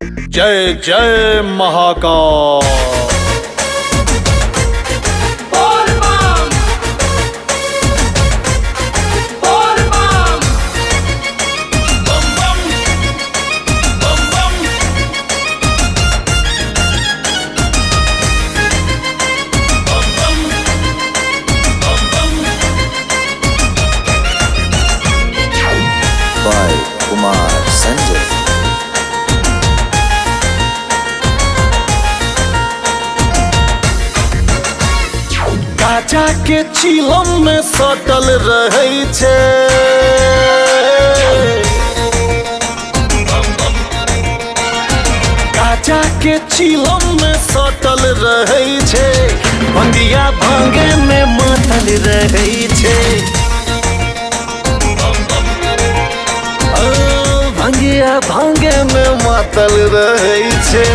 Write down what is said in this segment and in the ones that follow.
जय जय Mahakal. by Kumar Sanjay। गाजा के चिलम में सटल रहै छै, गाजा के चिलम में सटल रहै छै, भंगिया भांगे में मातल रहै छै। भंगिया भांगे में मातल रहै छै।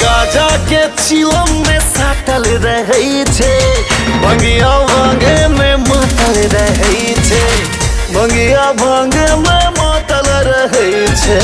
गाजा के चिलम में साटल रहै छै, भंगिया भांगे में मातल रहै छै, भंगिया भांगे में मातल रहै छै।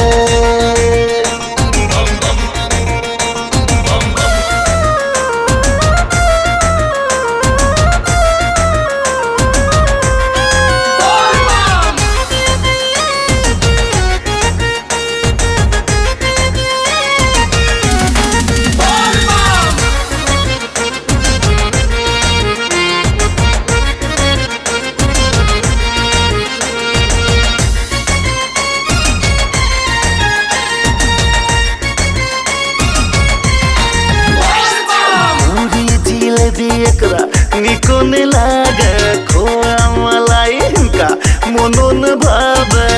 एकरा निको ने लागे, खोआ मलाई हिनका मनो न भावे।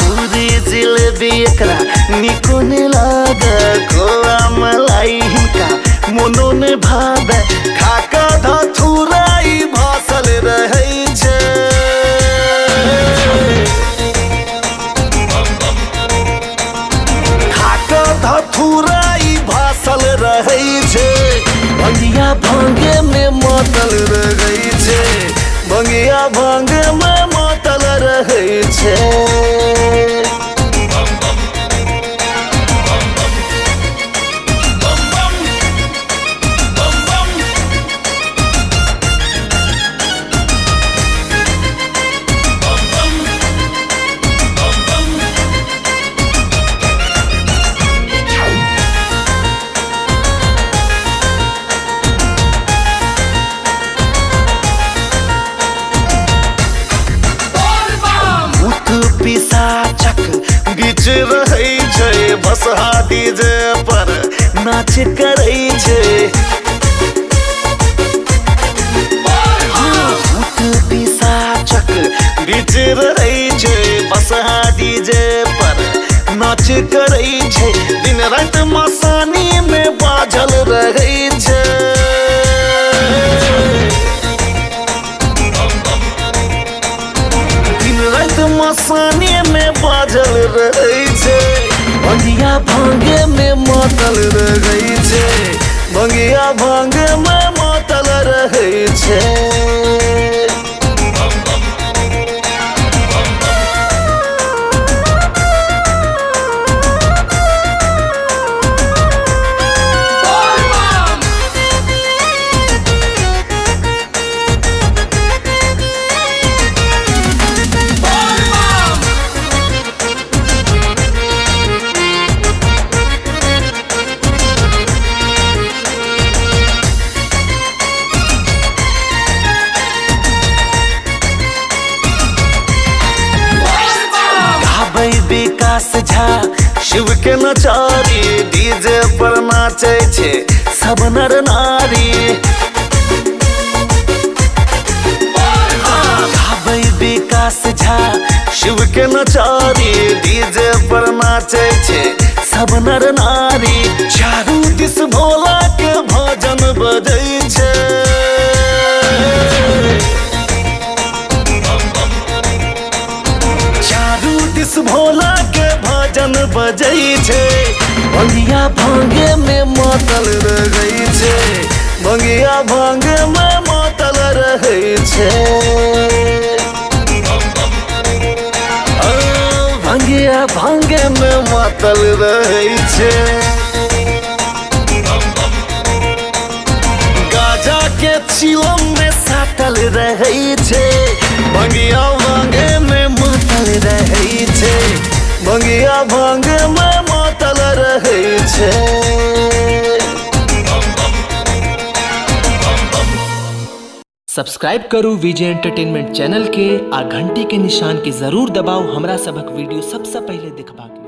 पूरी जिलेबी एकरा निको ने लागे, खोआ मलाई हिनका मनो न भावे। खाका धथुराई भासल रहै छै, खाका धथुराई भासल रहै छै, भंगिया भांगे में मातल रहै छै, भंगिया भांगे में मातल रहै छै। पिशाचक बीच रहै छै, भसहा डीजे पर नाच करै छै। भूत पिशाचक बीच रहै छै, भसहा डीजे पर नाच करै छै। दिन रात मसानी में बाझल रहै छै, मसानी में बाझल रहै छै, भंगिया भांगे में मातल रहै छै, भंगिया भांगे में मातल रहै छै। विकास झा शिव के नचारी, डीजे पर नाचे छै सब नर नारी। विकास झा शिव के नचारी, डीजे पर नाचे छै सब नर नारी। चारू दिस भोला के भजन बजै छै, चारू दिस भोला के भजन बजै छै, भंगिया भांगे में मातल रहै छै, भंगिया भांगे में मातल रहै छै। भांगे में मातल रहै छै। गाजा के चिलम में साटल रहै छै, भंगिया भांगे में मातल रहै छै, भंगिया भांगे में मातल रहै छै। सब्सक्राइब करू विजय एंटरटेनमेंट चैनल के आ घंटी के निशान के जरूर दबाओ हमरा सबक वीडियो सबसे पहले देखबाक लेल।